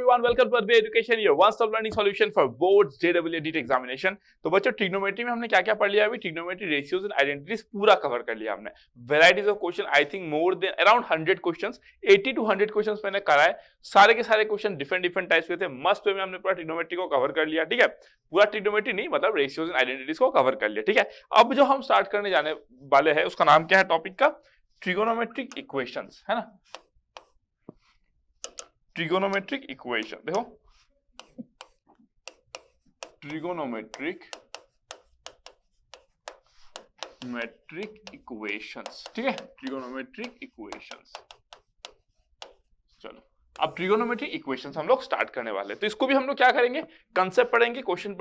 everyone, welcome to Advay Education, your one-stop learning solution for boards, JEE NEET examination। तो बच्चों trigonometry में हमने क्या क्या पढ़ लिया अभी? ट्रिग्नोमेट्री रेशियोज एंड आइडेंटिटीज पूरा कवर कर लिया हमने। Varieties of question, I think more than around 100 questions, 80 to 100 questions मैंने कराए। सारे के सारे क्वेश्चन डिफरेंट टाइप्स के थे। मस्त वे में हमने पूरा ट्रिग्नोमेट्री को कवर कर लिया, ठीक है। पूरा ट्रिग्नोमेट्री नहीं, मतलब रेशियोज एंड आइडेंटिटीज को कवर कर लिया, ठीक है। अब जो हम स्टार्ट करने जाने वाले हैं उसका नाम क्या है टॉपिक का? ट्रिगोनोमेट्रिक इक्वेशंस, है ना। ट्रिगोनोमेट्रिक इक्वेशन, देखो ट्रिगोनोमेट्रिक इक्वेशंस, ठीक है। ट्रिगोनोमेट्रिक इक्वेशंस, चलो अब ट्रिगोनोमेट्रिक इक्वेशंस हम लोग स्टार्ट करने वाले हैं। तो इसको भी हम लोग क्या करेंगे? कंसेप्ट पढ़ेंगे, क्वेश्चन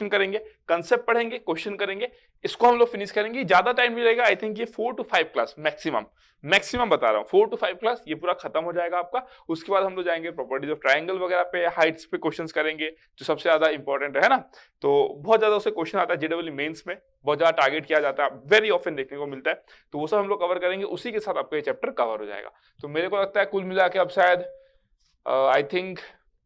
करेंगे, कंसेप्ट पढ़ेंगे, क्वेश्चन करेंगे, इसको हम लोग फिनिश करेंगे। ज्यादा टाइम नहीं लगेगा, आई थिंक ये 4 to 5 क्लास मैक्सिमम बता रहा हूँ, 4 to 5 क्लास ये पूरा खत्म हो जाएगा आपका। उसके बाद हम लोग जाएंगे प्रॉपर्टीज ऑफ ट्रायंगल वगैरह पे, हाइट्स पे क्वेश्चंस करेंगे, जो सबसे ज्यादा इंपॉर्टेंट है ना। तो बहुत ज्यादा उससे क्वेश्चन आता है जेईई मेंस में, बहुत ज्यादा टारगेट किया जाता है, वेरी ऑफन देखने को मिलता है। तो वो सब हम लोग कवर करेंगे, उसी के साथ आपका ये चैप्टर कवर हो जाएगा। तो मेरे को लगता है कुल मिला के अब शायद आई थिंक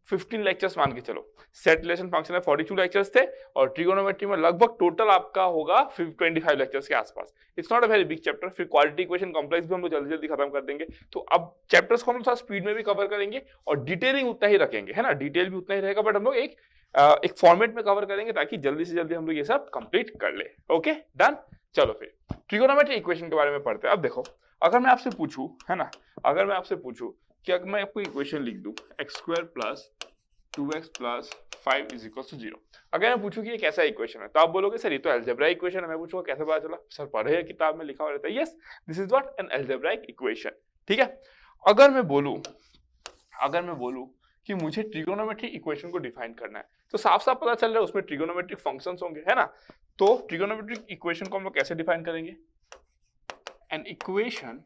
15 लेक्चर्स मान के चलो। सेट रिलेशन फंक्शन में 42 लेक्चर्स थे और ट्रिगोनोमेट्री में लगभग टोटल आपका होगा 25 लेक्चर्स के आसपास। It's not a very big chapter. फिर क्वालिटी इक्वेशन कॉम्प्लेक्स भी हम लोग जल्दी खत्म कर देंगे। तो अब चैप्टर्स को हम लोग स्पीड में भी कवर करेंगे और डिटेलिंग उतना ही रखेंगे, है ना। डिटेल भी उतना ही रहेगा, बट हम लोग एक फॉर्मेट में कवर करेंगे ताकि जल्दी से जल्दी हम लोग ये सब कंप्लीट कर ले। Okay done. चलो फिर ट्रिगोनोमेट्री इक्वेशन के बारे में पढ़ते हैं। अब देखो, अगर मैं आपसे पूछूं, है ना, अगर मैं आपसे पूछूं कि अगर मैं आपको इक्वेशन लिख दूं x² + 2x + 5 = 0, अगर मैं पूछूं कि ये कैसा इक्वेशन है, तो आप बोलोगे सर ये तो अलजेब्राइक इक्वेशन है। मैं पूछूंगा कैसे पता चला? सर पढ़े हैं, किताब में लिखा हुआ रहता है। Yes, this is what an algebraic equation, ठीक है। अगर मैं बोलूं कि मुझे ट्रिगोनोमेट्रिक इक्वेशन को डिफाइन करना है, तो साफ साफ पता चल रहा है उसमें ट्रिगोनोमेट्रिक फंक्शंस होंगे, है ना। तो ट्रिगोनोमेट्रिक इक्वेशन को हम लोग कैसे डिफाइन करेंगे? An equation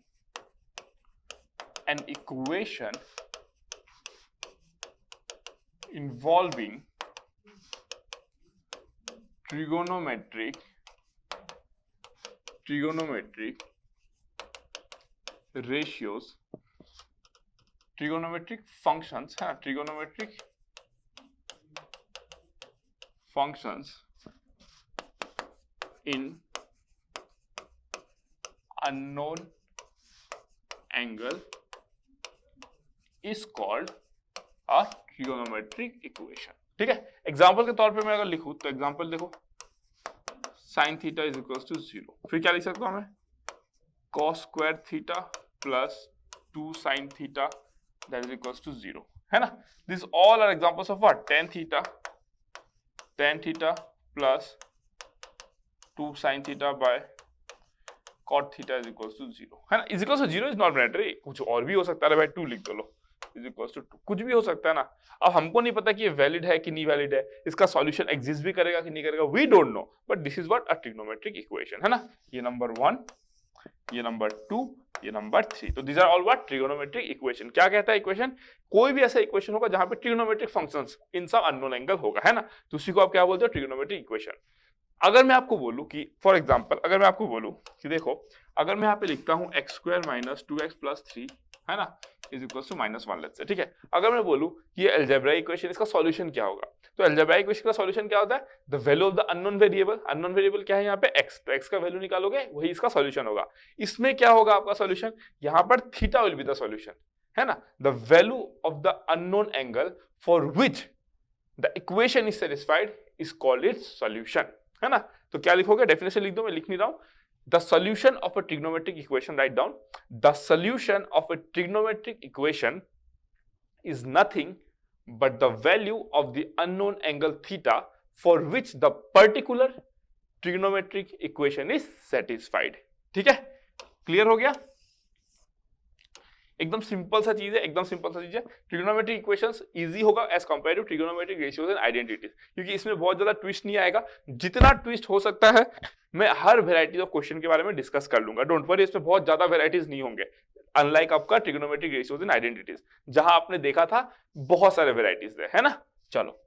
involving trigonometric ratios, trigonometric functions, है ना, trigonometric functions in unknown angle is called a trigonometric equation, ठीक है। एग्जांपल के तौर पे मैं अगर लिखूं तो एग्जांपल देखो, sin θ = 0। फिर क्या लिख सकता हूं मैं? cos² θ + 2 sin θ = 0, है ना। This all are examples of what? tan θ + 2 sin θ / cot θ = 0, है ना। = 0 इज नॉट मैटर, कुछ और भी हो सकता है भाई, 2 लिख दो लो, = 2, कुछ भी हो सकता है ना। अब हमको नहीं पता कि ये वैलिड है कि नहीं वैलिड है, इसका सॉल्यूशन एग्जिस्ट भी करेगा कि नहीं करेगा, we don't know, but this is what a trigonometric equation, है ना। ये नंबर 1, ये नंबर 2, ये नंबर 3। तो these are all what? Trigonometric equation. क्या कहता है इक्वेशन? कोई भी ऐसा इक्वेशन होगा जहां पे ट्रिगोनोमेट्रिक फंक्शंस इन सब अननोन एंगल होगा, है ना। तो उसी को आप क्या बोलते हो? Trigonometric equation. अगर मैं आपको बोलूं कि फॉर एग्जांपल, अगर मैं आपको बोलूं कि देखो, अगर मैं यहाँ पे लिखता हूं x² - 2x + 3, है ना, = -1, लेट्स से, ठीक है। अगर मैं बोलूं कि ये अलजेब्राइक इक्वेशन, इसका सॉल्यूशन क्या होगा? तो अलजेब्राइक इक्वेशन का सॉल्यूशन क्या होता है? The value of the unknown variable. Unknown variable क्या है यहाँ पे? x। तो x का वैल्यू निकालोगे, वही इसका सॉल्यूशन होगा। इसमें क्या होगा आपका सॉल्यूशन? यहाँ पर theta will be the solution, है ना। The value of the unknown angle for which the equation is satisfied is called its solution, है ना। तो क्या लिखोगे? डेफिनेशन लिख दो, मैं लिख नहीं रहा हूं। The solution of a trigonometric equation, write down, the solution of a trigonometric equation is nothing but the value of the unknown angle theta for which the particular trigonometric equation is satisfied, ठीक है। Clear हो गया? एकदम simple सा चीज है, एकदम simple सा चीज है। ट्रिगोनोमेट्रिक इक्वेशंस इजी होगा as compare to trigonometric ratios and identities, क्योंकि इसमें बहुत ज्यादा ट्विस्ट नहीं आएगा। जितना ट्विस्ट हो सकता है मैं हर वेराइटी ऑफ क्वेश्चन के बारे में डिस्कस कर लूंगा, डोंट वरी, इसमें बहुत ज्यादा वेराइटीज नहीं होंगे, अनलाइक आपका ट्रिगोनोमेट्रिक रेशियोज एंड आइडेंटिटीज जहां आपने देखा था बहुत सारे वेराइटीज है ना। चलो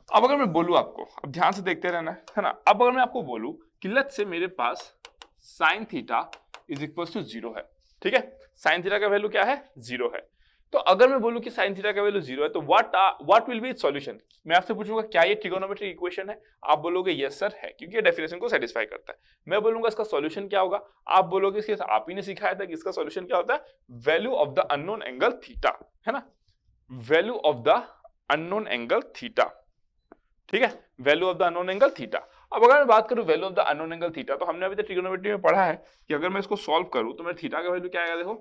अब अगर मैं बोलूं आपको, अब ध्यान से देखते रहना, है ना। अब अगर मैं आपको बोलूं कि लेट्स से मेरे पास sin θ = 0 है, ठीक है। sin θ का वैल्यू क्या है? 0 है। तो अगर मैं बोलूं कि साइन थीटा का वैल्यू 0 है तो what will be it's solution, मैं आपसे पूछूंगा क्या ये ट्रिगोनोमेट्रिक इक्वेशन है, आप बोलोगे यस सर है क्योंकि ये डेफिनेशन को सेटिस्फाई करता है। मैं बोलूंगा इसका सॉल्यूशन क्या होगा, आप बोलोगे इसके आप ही ने सिखाया था कि इसका सॉल्यूशन क्या होता है, value of the unknown angle theta, है ना, value of the unknown angle theta, ठीक है, value of the unknown angle theta. अब अगर मैं बात करूं value of the unknown angle theta, तो हमने अभी तक ट्रिगोनोमेट्री में पढ़ा है कि अगर मैं इसको सॉल्व करूं तो मेरे थीटा का वैल्यू क्या आएगा, देखो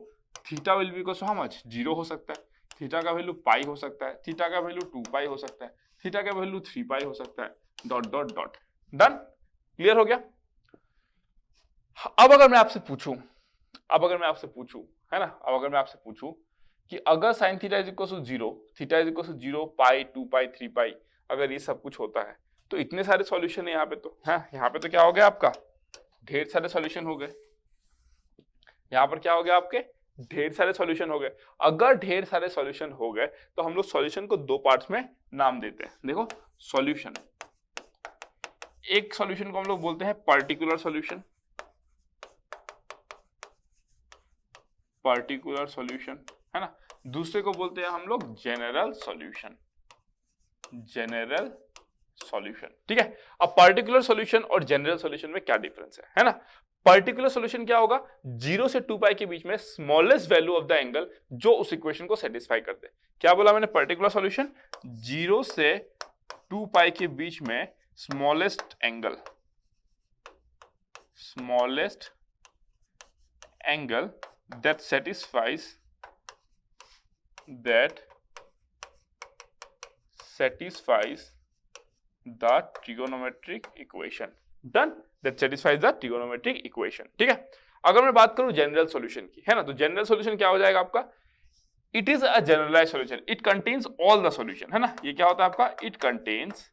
theta will be equal to how much, 0 हो सकता है, थीटा का वैल्यू पाई हो सकता है, थीटा का वैल्यू 2 पाई हो सकता है, थीटा का वैल्यू 3 पाई हो सकता है, dot dot dot, done, clear हो गया। अब अगर मैं आपसे पूछूं, है ना, अब अगर मैं आपसे पूछूं कि अगर sine theta is equal to 0, theta is equal to 0, pi, 2 pi, 3 pi, अगर ये सब कुछ होता है तो इतने सारे सॉल्यूशन है यहाँ पे, तो है यहाँ पे तो क्या हो गया आपका, ढेर सारे सॉल्यूशन हो गए, यहाँ पर क्या हो गया आपके, ढेर सारे सॉल्यूशन हो गए। अगर ढेर सारे सॉल्यूशन हो गए तो हम लोग सॉल्यूशन को दो पार्ट्स में नाम देते हैं, देखो सॉल्यूशन, एक सॉल्यूशन को हम लोग बोलते हैं पर्टिकुलर सॉल्यूशन, पर्टिकुलर सॉल्यूशन, है ना, दूसरे को बोलते हैं हम लोग जनरल सॉल्यूशन, जनरल सॉल्यूशन, ठीक है। अब पर्टिकुलर सॉल्यूशन और जनरल सॉल्यूशन में क्या डिफरेंस है ना, पर्टिकुलर सॉल्यूशन क्या होगा, 0 से 2 पाई के बीच में smallest value of the angle जो उस इक्वेशन को सेटिस्फाई करते हैं। क्या बोला मैंने, पर्टिकुलर सॉल्यूशन 0 से 2 पाई के बीच में smallest angle, smallest angle that satisfies the trigonometric equation, done, that satisfies the trigonometric equation, ठीक है। अगर मैं बात करूं जनरल सॉल्यूशन की, है ना, तो जनरल सॉल्यूशन क्या हो जाएगा आपका, it is a generalised solution, it contains all the solution, है ना, ये क्या होता है आपका, it contains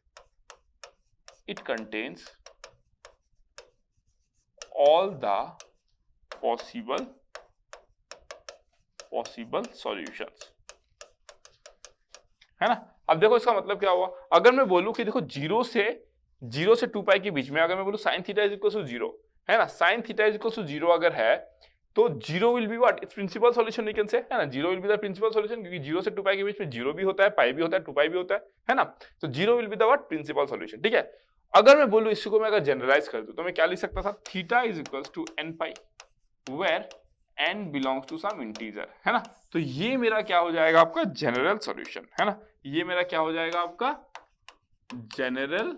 all the possible solutions, है ना। अब देखो इसका मतलब क्या हुआ, अगर मैं बोलूं कि देखो 0 से 2 पाई के बीच में अगर मैं बोलूं sine theta is equal to 0, है ना, sine theta is equal to 0 अगर है तो 0 will be what, it's principal solution we can say, है ना, 0 will be the principal solution, क्योंकि 0 से 2 पाई के बीच में 0 भी होता है, पाई भी होता है, 2 पाई भी होता है ना, तो 0 will be the what, principal solution, ठीक है। अगर मैं बोलूं इसी को मैं अगर जनरलाइज कर दूं तो मैं क्या लिख सकता था, theta is equal to n pi where n belongs to some integer, है ना, तो ये मेरा क्या हो जाएगा आपका जनरल सॉल्यूशन, है ना, ये मेरा क्या हो जाएगा आपका जनरल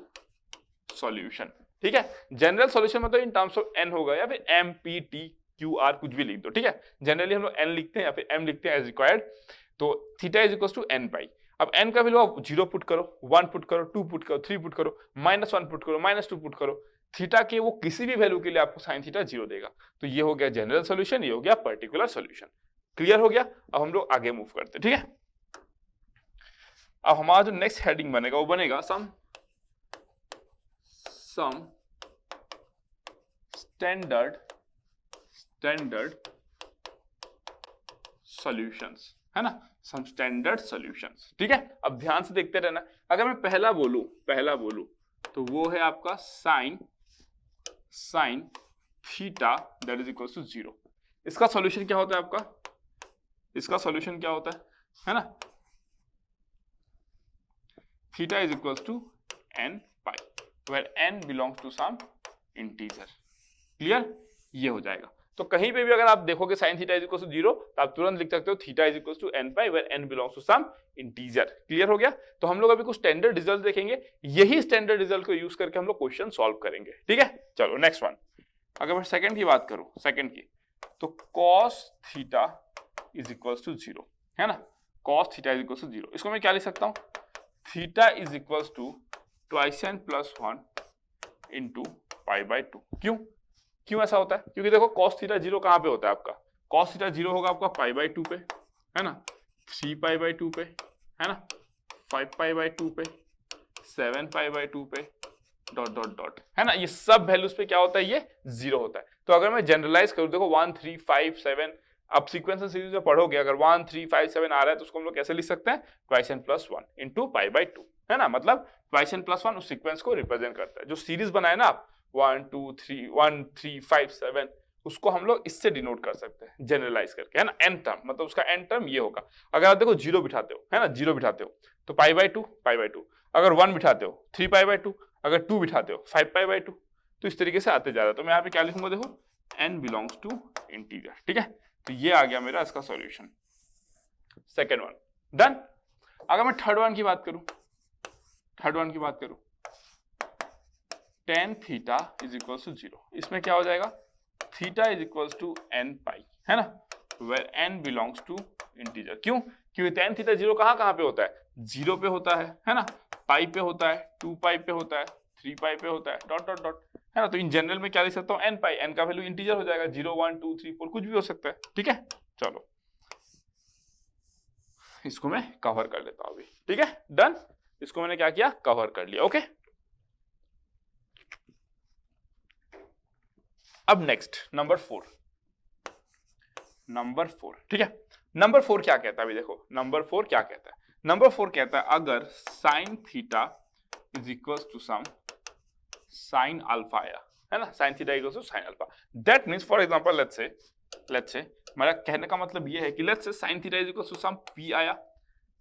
सॉल्यूशन, ठीक है। जनरल सॉल्यूशन मतलब इन टर्म्स ऑफ n होगा या फिर m p t q r कुछ भी लिख दो, ठीक है। जनरली हम लोग n लिखते हैं या फिर m लिखते हैं एज रिक्वायर्ड, तो theta is equal to n pi. अब n का वैल्यू आप 0 पुट करो, 1 पुट करो, 2 पुट करो, 3 पुट करो, -1 पुट करो, -2 पुट करो, थीटा के वो किसी भी वैल्यू के लिए आपको साइन थीटा 0 देगा। तो ये हो गया जनरल सॉल्यूशन, ये हो गया पर्टिकुलर सॉल्यूशन, क्लियर हो गया। अब हम लोग आगे मूव करते हैं, ठीक है। अब हमारा जो नेक्स्ट हेडिंग बनेगा वो बनेगा सम स्टैंडर्ड सॉल्यूशंस, है ना, सम स्टैंडर्ड सॉल्यूशंस, ठीक है। अब ध्यान से देखते रहना, अगर मैं पहला बोलूं तो वो है आपका sine theta that is equal to 0। इसका सॉल्यूशन क्या होता है आपका, इसका सॉल्यूशन क्या होता है ना, theta is equal to n pi where n belongs to some integer, clear, ये हो जाएगा। तो कहीं पे भी अगर आप देखोगे sine theta is equal to 0 तो आप तुरंत लिख सकते हो theta is equal to n pi where n belongs to some integer, clear हो गया। तो हम लोग अभी कुछ स्टैंडर्ड रिजल्ट देखेंगे, यही स्टैंडर्ड रिजल्ट को यूज करके हम लोग क्वेश्चन सॉल्व करेंगे, ठीक है। चलो नेक्स्ट वन, अगर मैं सेकंड की बात करूं, सेकंड की, तो cos theta is equal to 0, है ना, cos theta is equal to 0, इसको मैं क्या लिख सकता हूं, theta is equal to twice n plus 1 into pi by 2। क्यों ऐसा होता है, क्योंकि देखो cos थीटा 0 कहां पे होता है आपका, cos थीटा 0 होगा आपका पाई बाय 2 पे, है ना, 3 पाई बाय 2 पे, है ना, 5 पाई बाय 2 पे, 7 पाई बाय 2 पे, डॉट डॉट डॉट, है ना, ये सब वैल्यूज पे क्या होता है, ये 0 होता है। तो अगर मैं जनरलाइज करूं, देखो 1 3 5 7, आप सीक्वेंस सीरीज में पढ़ोगे, अगर 1 3 5 7 आ रहा है तो उसको हम लोग कैसे लिख सकते हैं, twice n plus 1 into pi by 2, है ना, मतलब ट्वाइस n प्लस 1 उस सीक्वेंस को रिप्रेजेंट करता है, जो सीरीज बनाए ना आप 1 2 3 1 3 5 7 उसको हम लोग इससे डिनोट कर सकते हैं जनरलाइज करके, है ना। एन टर्म मतलब उसका एन टर्म ये होगा। अगर आप देखो 0 बिठाते हो, है ना, 0 बिठाते हो तो π/2 π/2, अगर 1 बिठाते हो 3π/2, अगर 2 बिठाते हो 5π/2, तो इस तरीके से आते जा रहा है। तो मैं यहाँ पे क्या लिखूंगा, देखो n बिलोंग्स टू इंटीजर, ठीक है। तो ये आ गया मेरा इसका सॉल्यूशन, सेकेंड वन डन। अगर मैं थर्ड वन की बात करूं, tan theta is equals to 0, इसमें क्या हो जाएगा, theta is equals to n pi, है ना, where n belongs to integer. क्यों, क्योंकि tan थीटा 0 कहाँ पे होता है, 0 पे होता है ना, पाई पे होता है, 2 पाई पे होता है, 3 पाई पे होता है, डॉट डॉट डॉट, है ना। तो इन जनरल में क्या लिख सकता हूँ, n पाई, n का वैल्यू इंटीजर हो जाएगा, 0 1 2 3 4 कुछ भी हो सकता है, ठीक है। चलो इसको मैं कवर कर लेता हूं अभी, ठीक है, डन। इसको मैंने क्या किया, कवर कर लिया, ओके। अब नेक्स्ट नंबर 4, ठीक है। नंबर 4 क्या कहता है, अभी देखो नंबर 4 क्या कहता है। नंबर 4 कहता है अगर sine theta is equals to some sine alpha आया, है ना, sine theta equals to sine alpha, that means for example let's say मेरा कहने का मतलब ये है कि let's say sine theta is equals to some p आया।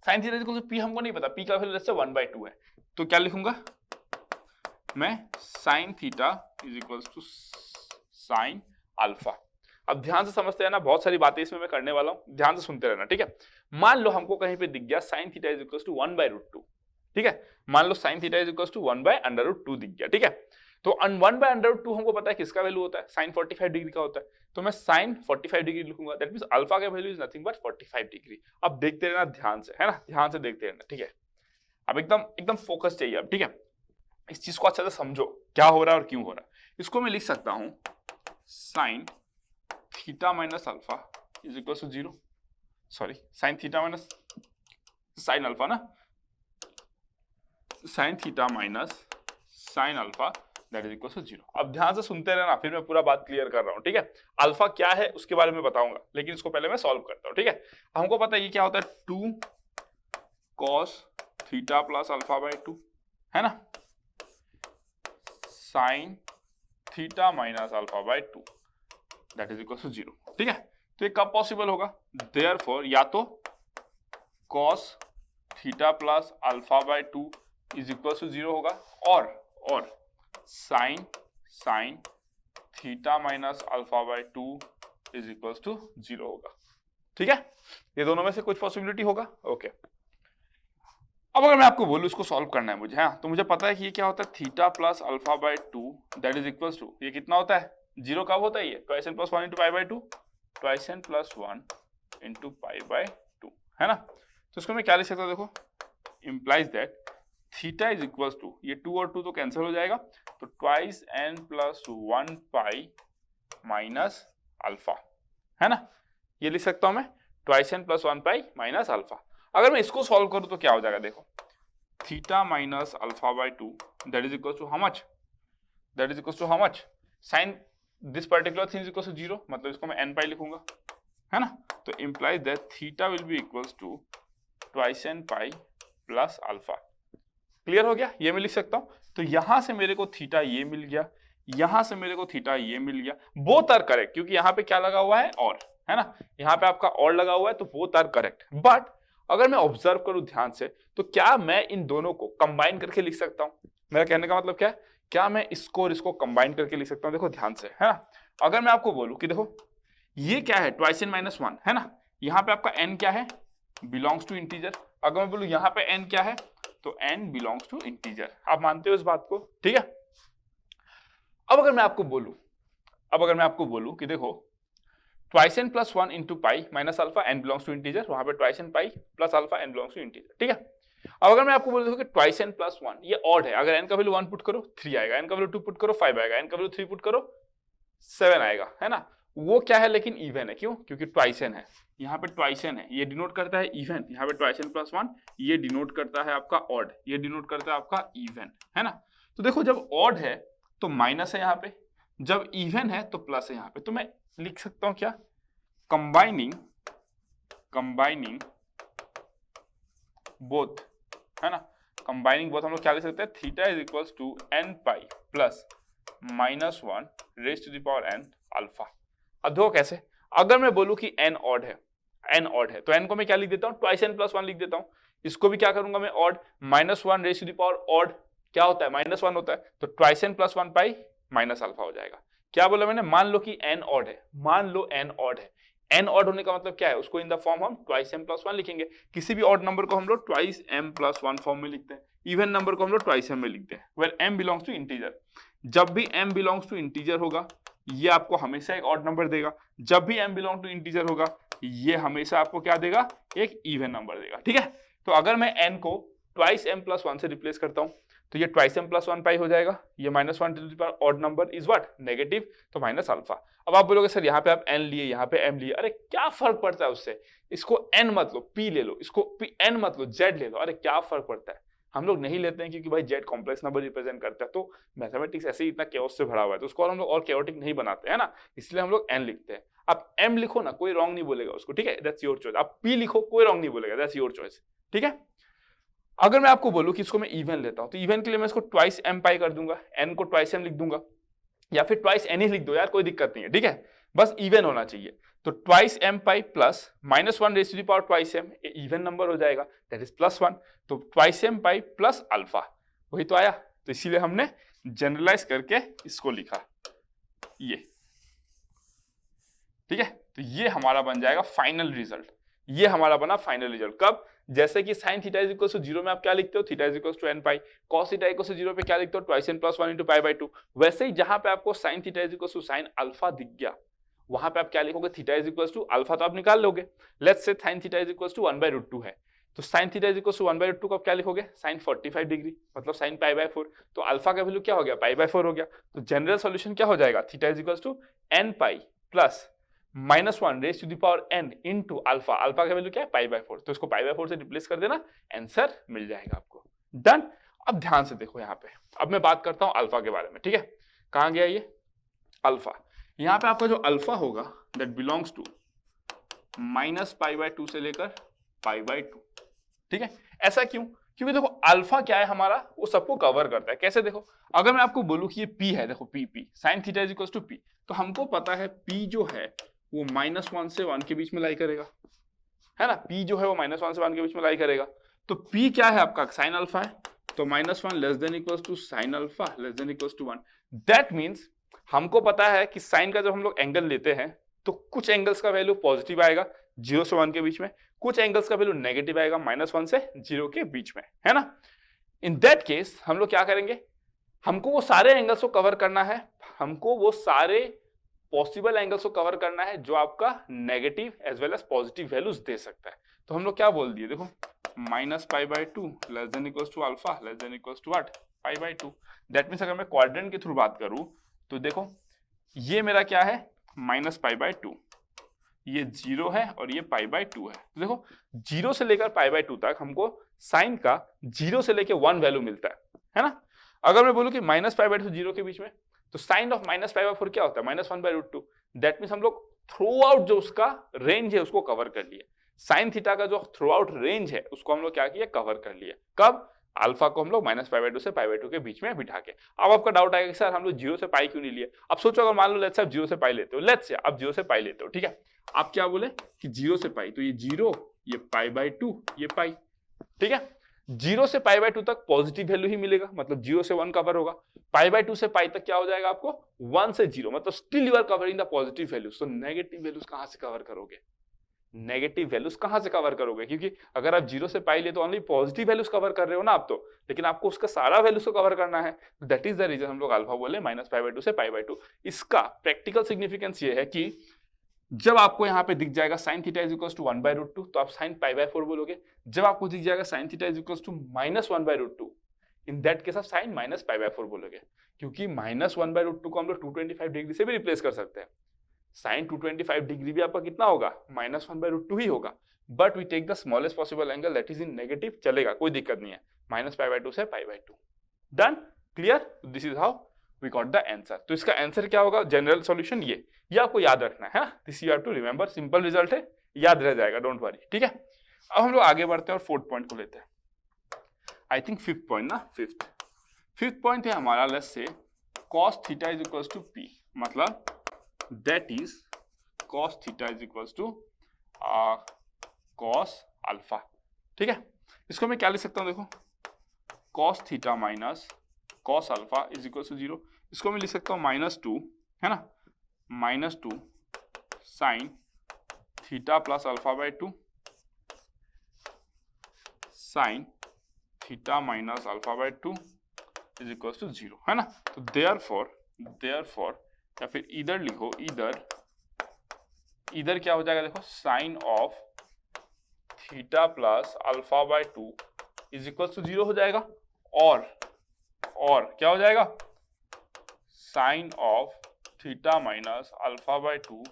Sine theta is equals to p हमको नहीं पता, p का वैल्यू लेट्स से 1/2 है, तो क्या लिखूंगा मैं, sine theta is equals to sine alpha. अब ध्यान से समझते रहना, बहुत सारी बातें इसमें मैं करने वाला हूं, ध्यान से सुनते रहना, ठीक है। मान लो हमको कहीं पे दिख गया sine theta is equals to 1/√2, ठीक है। मान लो sine theta is equals to 1/√2 दिख गया, ठीक है। तो 1/√2 हमको पता है किसका वैल्यू होता है, साइन 45 डिग्री का होता है, तो मैं साइन 45 डिग्री लिखूंगा, दैट मींस अल्फा का value is nothing but 45 degree. अब देखते रहना ध्यान से, है ना, ध्यान से देखते रहना, ठीक है। अब एकदम फोकस चाहिए अब, ठीक है। इस चीज को अच्छे से समझो क्या हो रहा है और क्यों हो रहा है। इसको मैं लिख सकता हूं sine theta minus alpha is equal to 0, sorry sine theta minus sine alpha ना, sine theta minus sine alpha that is equal to 0। अब ध्यान से सुनते रहना, फिर मैं पूरा बात क्लियर कर रहा हूं, ठीक है। अल्फा क्या है उसके बारे में बताऊंगा, लेकिन इसको पहले मैं सॉल्व करता हूं, ठीक है। हमको पता है ये क्या होता है, 2 cos थीटा प्लस अल्फा/2, है ना, sine theta minus alpha by two that is equal to 0, ठीक है। तो ये कब पॉसिबल होगा, देयरफॉर या तो cos theta plus alpha by two is equal to 0 होगा, और sine theta minus alpha by two is equal to 0 होगा, ठीक है। ये दोनों में से कुछ पॉसिबिलिटी होगा, ओके। अब अगर मैं आपको बोलूं इसको सॉल्व करना है मुझे, हाँ, तो मुझे पता है कि ये क्या होता है, theta plus alpha by two that is equal to, ये कितना होता है, 0 कब होता है, ये 2n + 1 × π/2, 2n + 1 × π/2, है ना। तो इसको मैं क्या लिख सकता हूं, देखो implies that theta is equal to, ये 2 और 2 तो कैंसिल हो जाएगा, तो 2n + 1 पाई माइनस अल्फा, है ना, ये लिख सकता हूं मैं 2n + 1 पाई माइनस अल्फा। अगर मैं इसको सॉल्व करूं तो क्या हो जाएगा, देखो theta minus alpha by two that is equal to how much, that is equal to how much, sine this particular thing is equal to 0, मतलब इसको मैं n पाई लिखूंगा, है ना। तो implies that theta will be equals to 2n pi plus alpha. Clear हो गया, ये मैं लिख सकता हूं। तो यहां से मेरे को थीटा ये मिल गया, यहां से मेरे को थीटा ये मिल गया, बोथ आर करेक्ट, क्योंकि यहाँ पे क्या लगा हुआ है, और, है ना, यहाँ पे आपका और लगा हुआ है, तो बोथ आर करेक्ट। बट अगर मैं ऑब्जर्व करूं ध्यान से, तो क्या मैं इन दोनों को कंबाइन करके लिख सकता हूं, मेरा कहने का मतलब क्या है, क्या मैं इसको और इसको कंबाइन करके लिख सकता हूं, देखो ध्यान से, है ना। अगर मैं आपको बोलूं कि देखो ये क्या है, 2n - 1, है ना, यहाँ पे आपका n क्या है, बिलोंग्स टू इंटीजर। अगर मैं बोलूं यहाँ पे n क्या है, तो n बिलोंग्स टू इंटीजर। आप मानते हो इस बात को, ठीक है। अब अगर मैं आपको बोलूं कि देखो 2n + 1 × pi minus alpha, n belongs to integer, वहां पे 2n pi plus alpha, n belongs to integer, ठीक है। अब अगर मैं आपको बोल दूं कि 2n + 1 ये ऑड है, अगर n का वैल्यू 1 पुट करो 3 आएगा, n का वैल्यू 2 पुट करो 5 आएगा, n का वैल्यू 3 पुट करो 7 आएगा, है ना। वो क्या है, लेकिन इवन है, क्यों, क्योंकि 2n है, यहाँ पे 2n है, ये डिनोट करता है इवन, यहाँ पे 2n + 1 ये डिनोट करता है आपका ऑड, ये डिनोट करता है आपका इवन, है ना। तो देखो जब ऑड है तो माइनस है यहाँ पे, जब इवन है तो प्लस है यहाँ पे, तो मैं लिख सकता हूँ क्या, कंबाइनिंग बोथ, है ना, कंबाइनिंग बोथ हम लोग क्या लिख सकते हैं, theta is equals to n pi plus -1 raise to the power n alpha, अब देखो कैसे, अगर मैं बोलूं कि n ऑड है, n ऑड है, तो n को मैं क्या लिख देता हूँ, ट्वाइस n प्लस 1 लिख देता हूँ। इसको भी क्या करूंगा मैं, odd, -1 raise to the power odd क्या होता है, -1 होता है, तो twice n plus 1 pi minus alpha हो जाएगा। क्या बोला मैंने, मान लो कि n ऑड है, मान लो n ऑड है, n ऑड होने का मतलब क्या है, उसको इन द फॉर्म हम ट्वाइस m प्लस 1 लिखेंगे। किसी भी ऑड नंबर को हम लोग ट्वाइस m प्लस 1 फॉर्म में लिखते हैं, इवन नंबर को हम लोग ट्वाइस m में लिखते हैं, where m belongs to integer. जब भी m बिलोंग्स टू इंटीजर होगा ये आपको हमेशा एक ऑड नंबर देगा, जब भी m बिलोंग टू इंटीजर होगा ये हमेशा आपको क्या देगा, एक इवन नंबर देगा, ठीक है। तो अगर मैं n को ट्वाइस m प्लस 1 से रिप्लेस करता हूं तो ये ट्वाइस m प्लस 1 पाई हो जाएगा, ये -1 to the power odd number is what, negative, तो माइनस अल्फा। अब आप बोलोगे सर यहाँ पे आप n लिए, यहाँ पे m लिए, अरे क्या फर्क पड़ता है उससे, इसको n मत लो p ले लो, इसको n मत लो z ले लो, अरे क्या फर्क पड़ता है। हम लोग नहीं लेते हैं क्योंकि भाई z कॉम्प्लेक्स नंबर रिप्रेजेंट करता है, तो मैथमेटिक्स ऐसे ही इतना केओस से भरा हुआ है तो उसको हम लोग और केओटिक नहीं बनाते हैं ना, इसलिए हम लोग n लिखते हैं। आप m लिखो ना, कोई रॉन्ग नहीं बोलेगा उसको, ठीक है, दैट्स योर चॉइस। आप p लिखो, कोई रॉन्ग नहीं बोलेगा, दैट्स योर चॉइस, ठीक है। अगर मैं आपको बोलूं कि इसको मैं इवन लेता हूं तो इवन के लिए मैं इसको ट्वाइस m पाई कर दूंगा, n को ट्वाइस m लिख दूंगा, या फिर ट्वाइस n ही लिख दो यार, कोई दिक्कत नहीं है, ठीक है, बस इवन होना चाहिए। तो twice m pi plus -1 raise to the power twice m, even number हो जाएगा, दैट इज +1, तो twice m pi plus alpha, वही तो आया। तो इसीलिए हमने जनरलाइज करके इसको लिखा ये, ठीक है। तो ये हमारा बन जाएगा फाइनल रिजल्ट, ये हमारा बना फाइनल रिजल्ट। कब, जैसे कि sin theta is equal to 0 में आप क्या लिखते हो, theta is equal to n pi, cos theta equal to 0 पे क्या लिखते हो, twice n plus 1 into pi by 2। वैसे ही जहां पे आपको sin theta is equal to sin alpha दिख गया, वहां पे आप क्या लिखोगे, theta is equal to alpha तो आप निकाल लोगे, let's say sin theta is equal to 1/√2 है, तो sin theta is equal to 1/√2 को आप क्या लिखोगे, sin 45 डिग्री, मतलब sin पाई बाई 4, तो अल्फा का वैल्यू क्या हो गया, पाई बाई 4 हो गया। तो जनरल सॉल्यूशन क्या हो जाएगा, theta is equal to n pi plus -1 raise to the power n into alpha, alpha का वैल्यू क्या है, पाई बाई 4, तो इसको पाई बाई 4 से रिप्लेस कर देना, आंसर मिल जाएगा आपको, डन। अब ध्यान से देखो यहाँ पे, अब मैं बात करता हूँ अल्फा के बारे में, ठीक है। कहाँ गया ये अल्फा, यहाँ पे आपका जो अल्फा होगा दैट बिलोंग्स टू -π/2 से लेकर π/2, ठीक है। ऐसा क्यों, क्योंकि देखो अल्फा क्या है हमारा, वो सबको कवर करता है। कैसे, देखो अगर मैं आपको बोलूं कि ये p है, देखो p sin theta is equal to p, तो हमको पता है p जो है वो -1 से 1 के बीच में लाई करेगा, है ना, p जो है वो -1 से 1 के बीच में लाई करेगा। तो p क्या है आपका, sin अल्फा है, तो -1 less than equals to sin alpha less than equals to 1। That means हमको पता है कि sin का जब हम लोग एंगल लेते हैं तो कुछ एंगल्स का वैल्यू पॉजिटिव आएगा 0 से 1 के बीच में, कुछ एंगल्स का वैल्यू नेगेटिव आएगा -1 से 0 के बीच में, है ना। इन दैट केस हम लोग क्या करेंगे, हमको वो सारे एंगल्स को कवर करना है, हमको वो सारे पॉसिबल एंगल्स को कवर करना है जो आपका negative as well as positive values दे सकता है। तो हम लोग क्या बोल दिए, देखो -π/2 less than equals to alpha less than equals to what, π/2। That means अगर मैं क्वाड्रेंट के थ्रू बात करूं तो देखो ये मेरा क्या है, -π/2, ये 0 है और ये π/2 है। तो देखो 0 से लेकर π/2 तक हमको साइन का 0 से लेकर 1 वैल्यू मिलता है ना। अगर मैं बोलूं कि -π/2 0 के बीच में, तो साइन ऑफ -π/4 क्या होता है, -1/√2। दैट मीन्स हम लोग थ्रू आउट जो उसका रेंज है उसको कवर कर लिए, साइन थीटा का जो थ्रू आउट रेंज है उसको हम लोग क्या किया, कवर कर लिए। कब, अल्फा को हम लोग -π/2 से π/2 के बीच में बिठा के। अब आपका डाउट आएगा कि सर हम लोग 0 से पाई क्यों नहीं लिए। अब सोचो अगर मान लो लेट्स से आप 0 से पाई लेते हो, लेट्स से आप 0 से पाई लेते हो, ठीक है, आप क्या बोले कि 0 से पाई, तो ये 0, ये π/2, ये पाई, ठीक है। 0 से π/2 तक पॉजिटिव वैल्यू ही मिलेगा, मतलब 0 से 1 कवर होगा। π/2 से पाई तक क्या हो जाएगा आपको, 1 से 0, मतलब still you are covering the positive values. तो नेगेटिव वैल्यूज कहां से कवर करोगे, नेगेटिव वैल्यूज कहां से कवर करोगे, क्योंकि अगर आप 0 से पाई ले तो ओनली पॉजिटिव वैल्यूज कवर कर रहे हो ना आप तो, लेकिन आपको उसका सारा वैल्यूज को कवर करना है। दैट इज द रीजन हम लोग अल्फा बोले -π/2 से π/2। इसका प्रैक्टिकल सिग्निफिकेंस ये है कि जब आपको यहाँ पे दिख जाएगा sin theta is equals to 1/√2 तो आप sin π/4 बोलोगे। जब आपको दिख जाएगा sin theta is equals to -1/√2, in that case आप sin -π/4 बोलोगे, क्योंकि -1/√2 को हम लोग 225 डिग्री से भी रिप्लेस कर सकते हैं। sin 225 डिग्री भी आपका कितना होगा, -1/√2 ही होगा, but we take the smallest possible angle that is in negative, चलेगा, कोई दिक्कत नहीं है, -π/2 से π/2। Done, clear, this is how we got the answer. तो इसका आंसर क्या होगा, जनरल सॉल्यूशन ये आपको याद रखना है ना, this you have to remember, simple result है, याद रह जाएगा, डोंट वरी, ठीक है। अब हम लोग आगे बढ़ते हैं और 4th पॉइंट को लेते हैं, आई थिंक 5th पॉइंट ना, 5th पॉइंट है हमारा, let's say cos theta is equals to p, मतलब that is cos theta is equals to cos alpha. ठीक है, इसको मैं क्या लिख सकता हूँ, देखो cos theta minus cos alpha is equals to 0। इसको मैं लिख सकता हूँ -2, है ना, -2 sine theta plus alpha by 2 sine theta minus alpha by 2 is equals to 0, है ना। तो देयरफॉर या फिर इधर लिखो, इधर क्या हो जाएगा, देखो sine of theta plus alpha by 2 is equals to 0 हो जाएगा, और क्या हो जाएगा, sine of theta minus alpha by 2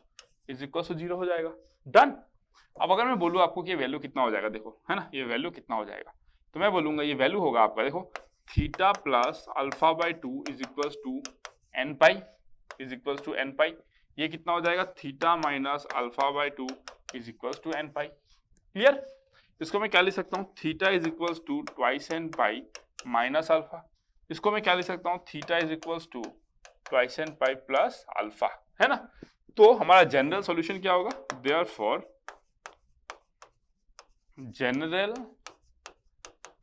is equals to 0 हो जाएगा। डन। अब अगर मैं बोलूँ आपको कि ये वैल्यू कितना हो जाएगा, देखो है ना, ये वैल्यू कितना हो जाएगा, तो मैं बोलूंगा ये वैल्यू होगा आपका, देखो theta plus alpha by 2 is equals to n pi is equals to n pi. ये कितना हो जाएगा, theta minus alpha by 2 is equals to n pi. Clear. इसको मैं क्या लिख सकता हूँ, theta is equals to twice n pi minus alpha. इसको मैं क्या लिख सकता हूँ, theta is equals to twice n pi plus alpha, है ना। तो हमारा जनरल सॉल्यूशन क्या होगा, therefore general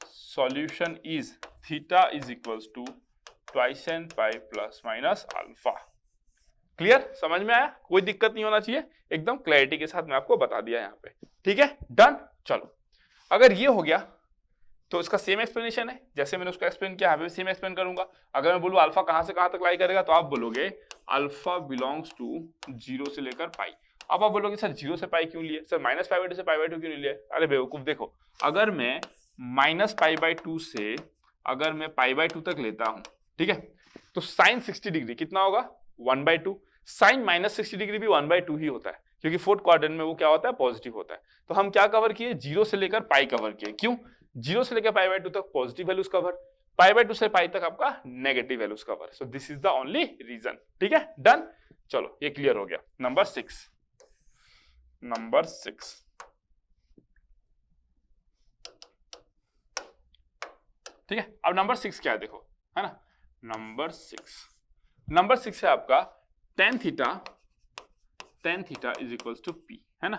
solution is theta is equals to twice n pi plus minus alpha. Clear, समझ में आया, कोई दिक्कत नहीं होना चाहिए, एकदम क्लैरिटी के साथ मैं आपको बता दिया यहाँ पे। ठीक है, डन। चलो, अगर ये हो गया तो इसका सेम एक्सप्लेनेशन है, जैसे मैंने उसको एक्सप्लेन किया, यहाँ पे सेम एक्सप्लेन करूंगा। अगर मैं बोलूँ अल्फा कहाँ से कहाँ तक लाई करेगा, तो आप बोलोगे अल्फा बिलोंग्स टू 0 से लेकर पाई। अब आप बोलोगे सर 0 से पाई क्यों लिए, सर माइनस पाई बाई 2 से पाई बाई 2 क्यों नहीं लिए। अरे बेवकूफ, देखो अगर मैं माइनस पाई बाई 2 से अगर मैं पाई बाई 2 तक लेता हूं, ठीक है, तो साइन 60 डिग्री कितना होगा, 1/2। साइन माइनस 60 डिग्री भी 1/2 ही होता है, क्योंकि फोर्थ क्वाड्रेंट में वो क्या होता है, पॉजिटिव होता है। तो हम क्या कवर किए, 0 से लेकर पाई कवर किए। क्यों, 0 से लेकर पाई बाई 2 तक positive values cover, pi by 2 से पाई तक आपका negative values cover. So this is the only reason. ठीक है, डन। चलो ये क्लियर हो गया। नंबर 6, ठीक है। अब नंबर 6 क्या है, देखो, है ना, नंबर 6 है आपका tan theta is equals to p, है ना,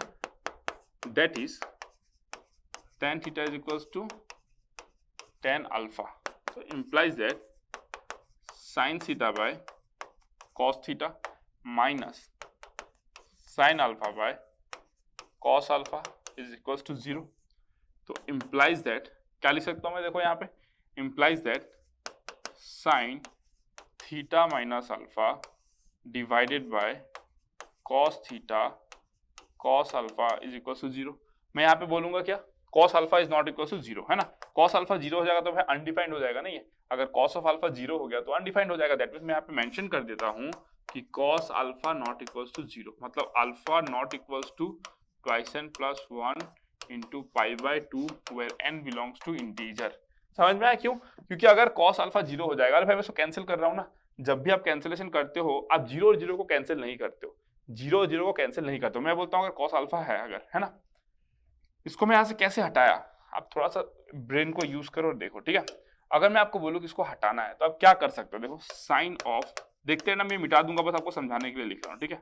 that is tan theta is equals to tan alpha. so implies that sin theta by cos theta minus sin alpha by cos alpha is equals to 0। तो implies that क्या लिख सकता हूं मैं, देखो यहाँ पे implies that sin theta minus alpha divided by cos theta cos alpha is equals to 0। मैं यहाँ पे बोलूंगा क्या, cos alpha is not equals to 0, है ना। cos alpha 0 हो जाएगा तो भाई अनडिफाइंड हो जाएगा, नहीं है। अगर cos of alpha 0 हो गया तो अनडिफाइंड हो जाएगा। दैट मींस मैं यहाँ पे मेंशन कर देता हूँ कि cos alpha not equals to 0, मतलब alpha not equals to twice n plus 1 into pi by 2 where n belongs to integer। समझ में आया क्यों, क्योंकि अगर cos alpha 0 हो जाएगा, अरे भाई मैं इसको कैंसिल कर रहा हूँ ना। जब भी आप कैंसिलेशन करते हो, आप 0 और 0 को कैंसिल नहीं करते हो, 0 और 0 को कैंसिल नहीं करते हो। मैं बोलता हूँ अगर cos alpha है अगर, है ना, इसको मैं यहाँ से कैसे हटाया, आप थोड़ा सा ब्रेन को यूज करो और देखो। ठीक है, अगर मैं आपको बोलूँ कि इसको हटाना है तो आप क्या कर सकते हो, देखो साइन ऑफ, देखते हैं ना, मैं मिटा दूंगा, बस आपको समझाने के लिए लिख रहा हूँ। ठीक है,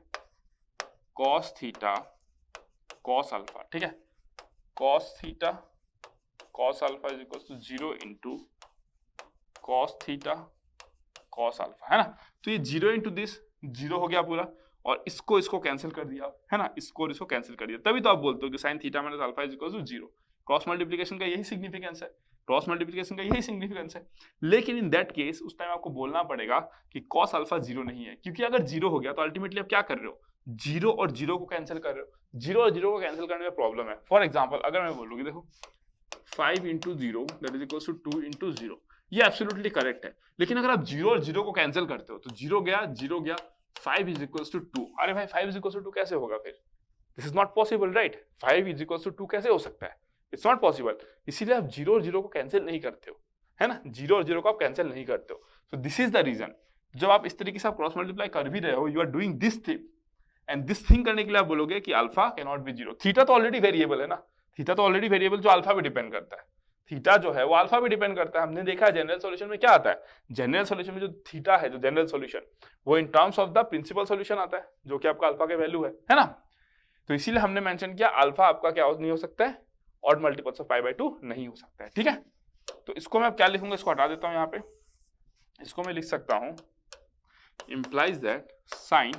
cos थीटा cos अल्फा, ठीक है, cos theta cos alpha is equal to 0 into cos theta cos alpha, है ना। तो ये 0 इंटू दिस 0 हो गया पूरा, और इसको कैंसिल कर दिया, है ना, इसको कैंसिल कर दिया। तभी तो आप बोलते हो कि sine theta minus alpha is equal to 0। Cross multiplication का यही सिग्निफिकेंस है, क्रॉस मल्टीप्लिकेशन का यही सिग्निफिकेंस है। लेकिन इन दैट केस उस टाइम आपको बोलना पड़ेगा कि cos अल्फा 0 नहीं है, क्योंकि अगर 0 हो गया तो अल्टीमेटली आप क्या कर रहे हो, 0 और 0 को कैंसिल कर रहे हो। 0 और 0 को कैंसिल करने में प्रॉब्लम है। फॉर एग्जाम्पल अगर मैं बोलूँगी, देखो 5 into 0 that is equal to 2 into 0, ये एब्सोल्युटली करेक्ट है। लेकिन अगर आप 0 और 0 को कैंसिल करते हो तो 0 गया 5 इज इक्वल टू 2। अरे भाई 5 इज इक्वल टू 2 कैसे होगा फिर, this is not possible, right. 5 is equal to 2 कैसे हो सकता है, इट्स नॉट पॉसिबल। इसीलिए आप 0 और 0 को कैंसिल नहीं करते हो, है ना, 0 और 0 को आप कैंसिल नहीं करते हो। So this is the reason. जब आप इस तरीके से आप क्रॉस मल्टीप्लाई कर भी रहे हो, you are doing this thing, and this thing करने के लिए आप बोलोगे कि alpha can not be 0। Theta तो ऑलरेडी वेरिएबल है ना, थीटा तो ऑलरेडी वेरिएबल जो अल्फा पे डिपेंड करता है, थीटा जो है वो अल्फा पे डिपेंड करता है। हमने देखा है जनरल सॉल्यूशन में क्या आता है, जनरल सॉल्यूशन में जो थीटा है, जो जनरल सॉल्यूशन, वो in terms of the principal solution आता है, जो कि आपका अल्फा के वैल्यू है ना। तो इसीलिए हमने मेंशन किया अल्फा आपका क्या नहीं हो सकता है, odd multiples of pi by 2 नहीं हो सकता है, ठीक है। तो इसको मैं अब क्या लिखूंगा, इसको हटा देता हूं यहाँ पे, इसको मैं लिख सकता हूं implies that sin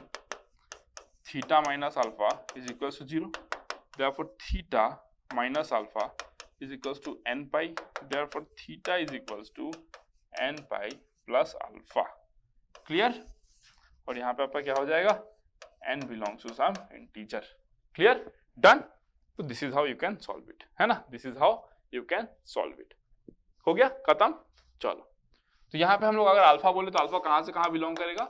theta minus alpha is equals to 0, therefore theta minus alpha is equals to n pi, therefore theta is equals to n pi plus alpha, clear। और यहाँ पे आपका क्या हो जाएगा, n belongs to some integer, clear, done। तो this is how you can solve it, है ना, this is how you can solve it, हो गया खत्म। चलो तो यहाँ पे हम लोग अगर अल्फा बोले तो अल्फा कहाँ से कहाँ बिलोंग करेगा,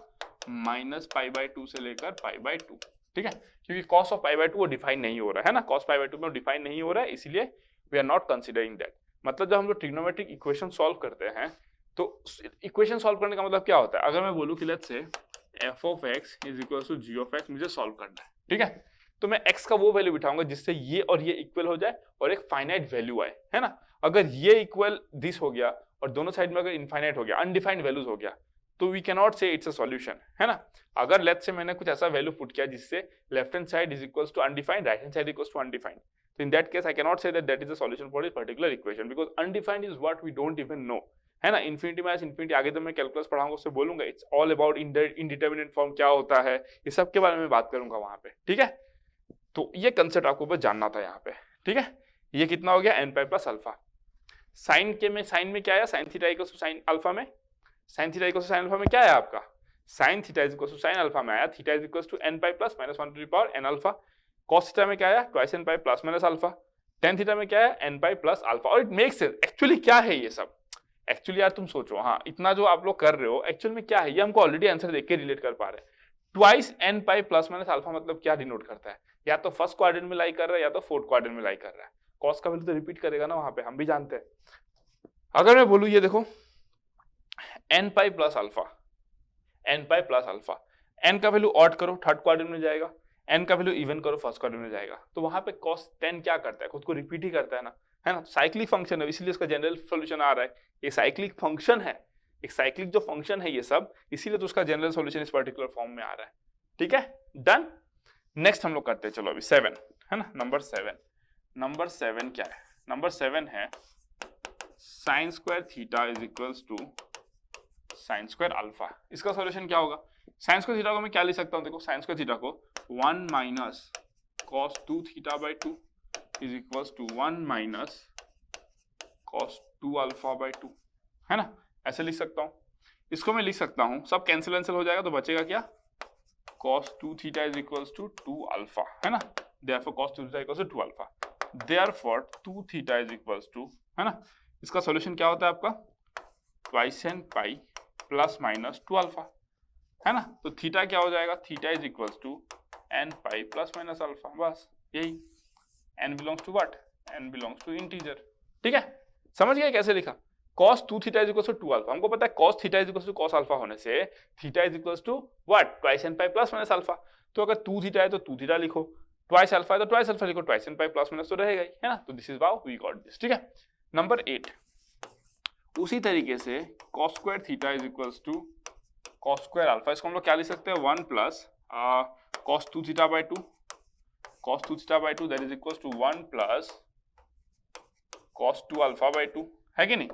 माइनस पाई बाय 2 से लेकर पाई बाय 2, ठीक है, क्योंकि कॉस ऑफ पाई बाय 2 वो डिफाइन नहीं हो रहा है ना, कॉस पाई बाय 2 में डिफाइन नहीं हो रहा है, इसीलिए we are not considering that. मतलब जब हम लोग ट्रिग्नोमेट्रिक इक्वेशन सॉल्व करते हैं तो इक्वेशन सॉल्व करने का मतलब क्या होता है, अगर मैं बोलूँ कि लेट्स से f of x is equals to g of x मुझे सॉल्व करना है, ठीक है, तो मैं x का वो वैल्यू बिठाऊंगा जिससे ये और ये इक्वल हो जाए और एक फाइनाइट वैल्यू आए, है ना। अगर ये इक्वल दिस हो गया और दोनों साइड में अगर इनफाइनाइट हो गया, अनडिफाइंड वैल्यूज हो गया, तो वी कैन नॉट से इट्स अ सॉल्यूशन, है ना। अगर लेट्स से मैंने कुछ ऐसा वैल्यू पुट किया जिससे left hand side is equals to undefined, right hand side equals to undefined, तो in that case I can not say that is a solution for this particular equation, because undefined is what we don't even know, है ना। Infinity minus infinity आगे तो मैं calculus पढ़ाऊंगा उससे बोलूंगा, it's all about indeterminate form क्या होता है, ये सब के बारे में बात करूंगा वहां पे, ठीक है। तो ये कंसेप्ट आपको बस जानना था यहाँ पे, ठीक है। ये कितना हो गया, n pi plus alpha. Sine के में साइन में क्या आया, sine theta equals to sine alpha में, sine theta equals to sine alpha में क्या है आपका, sine theta equals to sine alpha में आया, theta equals to n pi plus minus 1 to the power n alpha. Cos theta में क्या आया, twice n pi plus minus alpha. Tan theta में क्या है, एन पाई प्लस अल्फा। और it makes sense. Actually क्या है ये सब, एक्चुअली यार तुम सोचो, हाँ इतना जो आप लोग कर रहे हो एक्चुअल में क्या है, ये हमको ऑलरेडी आंसर देख के रिलेट कर पा रहे हैं। Twice n pi plus minus alpha मतलब क्या डिनोट करता है, या तो फर्स्ट क्वाड्रेंट में लाई कर रहा है या तो फोर्थ क्वाड्रेंट में लाई कर रहा है। कॉस का वैल्यू तो रिपीट करेगा ना वहां पे, हम भी जानते हैं। अगर मैं बोलूं ये देखो n pi plus alpha, n pi plus alpha, n का वैल्यू ऑड करो थर्ड क्वाड्रेंट में जाएगा, एन का वैल्यू इवन करो फर्स्ट क्वाड्रेंट में जाएगा, तो वहां पे कॉस 10 क्या करता है, खुद को रिपीट ही करता है ना, है ना। साइक्लिक फंक्शन है, इसलिए इसका जनरल सॉल्यूशन आ रहा है। ये साइक्लिक फंक्शन है, एक साइक्लिक जो फंक्शन है ये सब, इसीलिए तो उसका जनरल सॉल्यूशन इस पर्टिकुलर फॉर्म में आ रहा है, ठीक है, डन। नेक्स्ट हम लोग करते हैं, चलो अभी 7, है ना, नंबर 7। नंबर 7 क्या है, नंबर 7 है sine square theta is equals to sine square alpha. इसका सॉल्यूशन क्या होगा, साइन स्क्वायर थीटा को मैं क्या लिख सकता हूँ, देखो साइन स्क्वायर थीटा को 1 minus cos 2 theta by 2 is equals to 1 minus cos 2 alpha by 2, है ना, ऐसे लिख सकता हूँ। इसको मैं लिख सकता हूँ, सब कैंसिल हो जाएगा तो बचेगा क्या, cos 2 theta is equals to 2 alpha, है ना। therefore cos 2 theta equals to 2 alpha, therefore 2 theta is equals to, है ना। इसका सॉल्यूशन क्या होता है आपका, twice n pi plus minus 2 alpha, है ना। तो थीटा क्या हो जाएगा, theta is equals to n pi plus minus alpha, बस यही। N belongs to what, n belongs to integer, ठीक है। समझ गए कैसे लिखा, cos 2 theta is equals to 2 alpha, हमको पता है cos theta is equals to cos alpha होने से theta is equals to what, twice n pi plus minus alpha. तो अगर 2 थीटा है तो 2 थीटा लिखो, ट्वाइस अल्फा है तो ट्वाइस अल्फा लिखो, twice n pi plus minus तो रहेगा ही, है ना। तो this is how we got this, ठीक है। नंबर 8, उसी तरीके से cos square theta is equals to cos square alpha, इसको हम लोग क्या लिख सकते हैं, 1 plus cos 2 theta by 2, cos 2 theta by 2 that is equals to 1 plus cos 2 alpha by 2, है कि नहीं।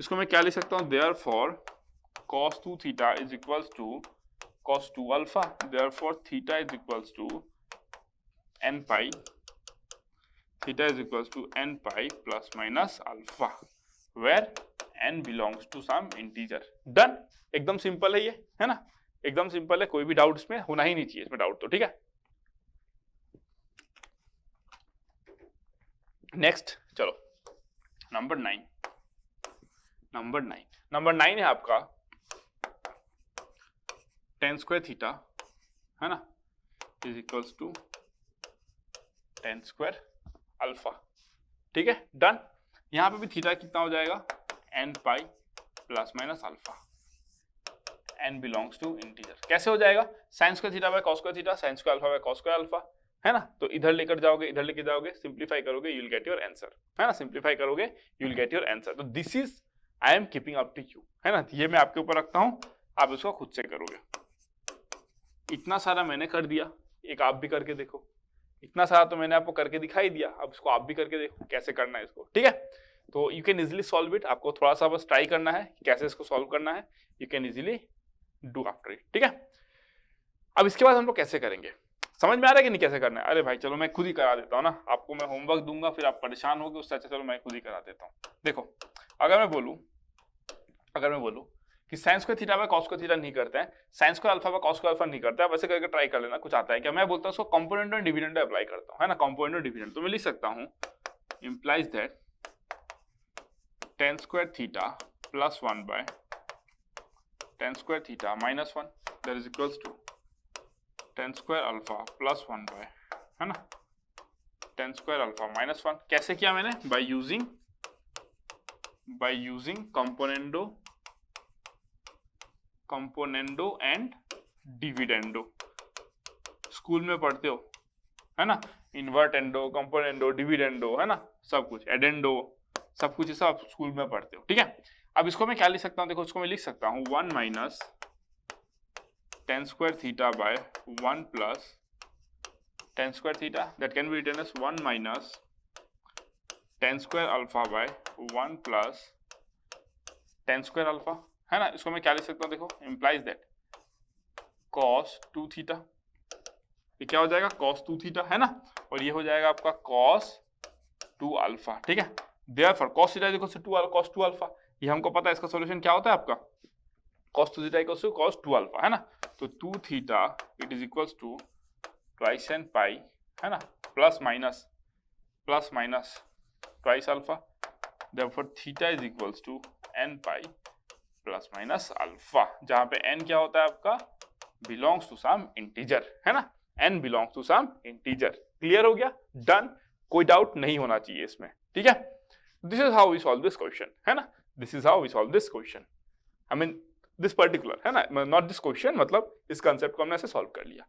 इसको मैं क्या लिख सकता हूँ, therefore cos 2 theta is equals to cos 2 alpha, therefore theta is equals to n pi, theta is equals to n pi plus minus alpha, where n belongs to some integer, done। एकदम simple है ये, है ना, एकदम simple है, कोई भी doubt इसमें होना ही नहीं चाहिए, इसमें डाउट तो, ठीक है। नेक्स्ट चलो नंबर 9, नंबर 9 है आपका tan स्क्वायर थीटा, है ना, is equals to tan square alpha, ठीक है, डन। यहां पे भी थीटा कितना हो जाएगा, n pi plus minus alpha, n belongs to integer. कैसे हो जाएगा, sine square theta by cos square theta, sine square alpha by cos square alpha, है ना। तो इधर लेकर जाओगे, इधर लेके जाओगे, सिंप्लीफाई करोगे, you will get your answer, है ना, सिंप्लीफाई करोगे you will get your answer. तो this is I am keeping up to you, है ना, ये मैं आपके ऊपर रखता हूं, आप इसको खुद से करोगे। इतना सारा मैंने कर दिया, एक आप भी करके देखो, इतना सारा तो मैंने आपको करके दिखाई दिया, अब इसको आप भी करके देखो कैसे करना है इसको, ठीक है। तो you can easily solve it, आपको थोड़ा सा बस ट्राई करना है कैसे इसको सॉल्व करना है, you can easily do after it, ठीक है। अब इसके बाद हम लोग कैसे करेंगे, समझ में आ रहा है कि नहीं कैसे करना है? अरे भाई चलो मैं खुद ही करा देता हूँ ना, आपको मैं होमवर्क दूंगा फिर आप परेशान होगे, उससे अच्छा चलो मैं खुद ही करा देता हूँ। देखो अगर मैं बोलूँ कि sign square theta by cos square theta नहीं करते हैं, sign square alpha by cos square alpha नहीं करते हैं, वैसे करके ट्राई कर लेना, कुछ आता है क्या? मैं बोलता हूँ उसको कंपोनेंट और डिविडेंड अप्लाई करता हूँ, है ना, कंपोनेंट और डिविडेंड। तो मैं लिख सकता हूँ implies that tan square theta plus 1 by tan square theta minus 1 that is equals to tan square alpha plus 1 by, है ना, tan square alpha minus 1। कैसे किया मैंने? by using componendo and dividendo। School में पढ़ते हो, है ना, इन्वर्टेंडो, कंपोनेंडो, डिविडेंडो, है ना, सब कुछ, एडेंडो, सब कुछ सब स्कूल में पढ़ते हो, ठीक है। अब इसको मैं क्या लिख सकता हूँ? देखो इसको मैं लिख सकता हूँ 1 minus tan square theta by 1 plus tan square theta, that can be written as 1 minus tan square alpha by 1 plus tan square alpha, है ना। इसको मैं क्या लिख सकता हूँ? देखो implies that cos 2 थीटा, ये क्या हो जाएगा? cos 2 थीटा, है ना, और ये हो जाएगा आपका cos 2 अल्फा, ठीक है। therefore cos theta equals to cos 2 alpha, ये हमको पता है, इसका सॉल्यूशन क्या होता है आपका? cos 2 theta equals to cos 2 alpha, है ना। तो 2 theta it is equals to twice n pi, है ना, plus minus twice alpha, therefore theta is equals to n pi plus minus alpha, जहां पे n क्या होता है आपका? बिलोंग्स टू सम इंटीजर, है ना, n belongs to some integer. Clear हो गया? डन, कोई डाउट नहीं होना चाहिए इसमें, ठीक है। This is how we solve this question, है ना, this is how we solve this question, I mean this particular, है ना, नॉट दिस क्वेश्चन, मतलब इस कंसेप्ट को हमने ऐसे सॉल्व कर लिया।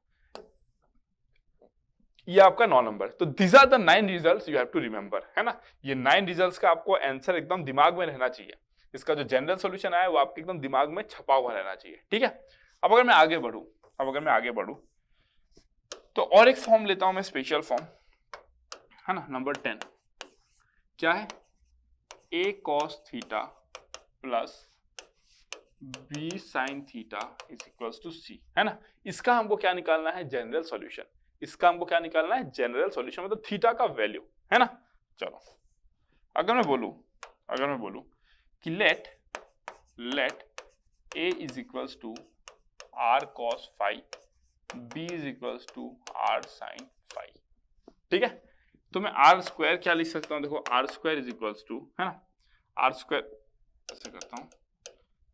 ये आपका 9 नंबर। तो this are the 9 results you have to remember, है ना। ये 9 रिजल्ट्स का आपको आंसर एकदम दिमाग में रहना चाहिए, इसका जो जनरल सॉल्यूशन आया वो आपके एकदम दिमाग में छपा हुआ रहना चाहिए, ठीक है। अब अगर मैं आगे बढ़ूं तो और एक फॉर्म लेता हूं मैं, स्पेशल फॉर्म, है ना, नंबर 10 क्या है? a cos theta plus b sin theta is equals to c, है ना। इसका हमको क्या निकालना है? General solution. इसका हमको क्या निकालना है? जनरल सॉल्यूशन, मतलब थीटा का वैल्यू, है ना। चलो अगर मैं बोलूं कि let a is equals to r cos phi, b is equals to r sin phi, ठीक है। तो मैं r स्क्वायर क्या लिख सकता हूं? देखो r square is equals to, है ना, r स्क्वायर ऐसे करता हूं,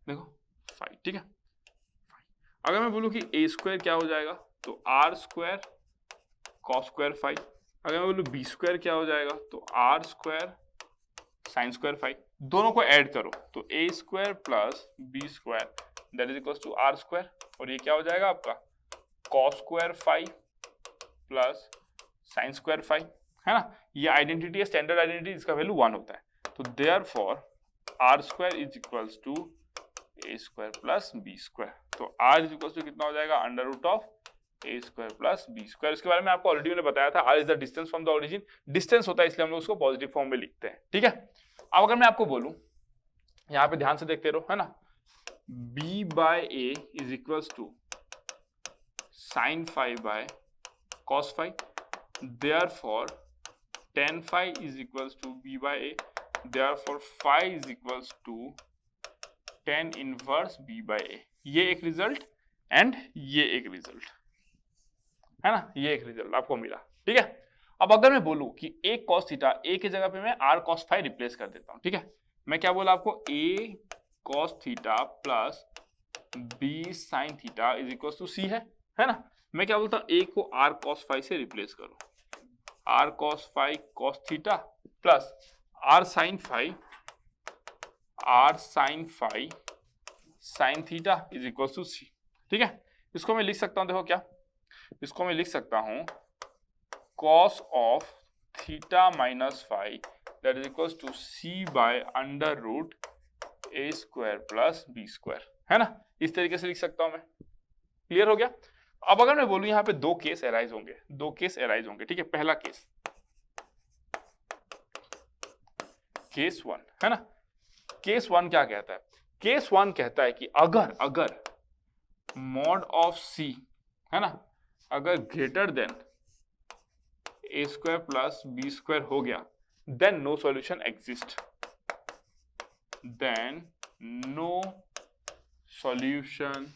देखो फाई, ठीक है। अगर मैं बोलूं कि a स्क्वायर क्या हो जाएगा? तो r square cos square phi. अगर मैं बोलूं b स्क्वायर क्या हो जाएगा? तो r square sin square phi. दोनों को ऐड करो तो a square plus b square that is equals to r square, और ये क्या हो जाएगा आपका? cos square phi plus sin square phi, है ना। ये आइडेंटिटी है, स्टैंडर्ड आइडेंटिटी, इसका वैल्यू 1 होता है। तो therefore r square is equals to a square plus b square. तो r इज इक्वल्स टू कितना हो जाएगा? Under root of a square plus b square. इसके बारे में आपको ऑलरेडी मैंने बताया था, r is the distance from the origin, distance होता है इसलिए हम लोग उसको पॉजिटिव फॉर्म में लिखते हैं, ठीक है। अब अगर मैं आपको बोलूं, यहाँ पे ध्यान से देखते रहो, है ना, b by a is equals to sine phi by cos phi, therefore tan phi is equals to b by a, therefore phi is equals to tan inverse b by a। ये एक रिजल्ट एंड ये एक result, है ना, ये एक result आपको मिला, ठीक है। अब अगर मैं बोलूं कि a cos थीटा, a की जगह पे मैं r cos फाई रिप्लेस कर देता हूं, ठीक है। मैं क्या बोला आपको? a cos theta plus b sin theta is equal to c है ना। मैं क्या बोलता हूं? a को r cos फाई से रिप्लेस करो, r cos phi cos theta plus r sin phi sin theta is equal to c, ठीक है। इसको मैं लिख सकता हूं, देखो क्या, इसको मैं लिख सकता हूं cos of theta minus phi that is equal to c by under root a square plus b square, है ना। इस तरीके से लिख सकता हूं मैं। क्लियर हो गया? अब अगर मैं बोलूं यहाँ पे दो केस एराइज होंगे, ठीक है। पहला केस, केस 1 है ना। केस 1 क्या कहता है? केस 1 कहता है कि अगर मॉड ऑफ सी है ना, अगर greater than a square plus b square हो गया, then no solution exist, then no solution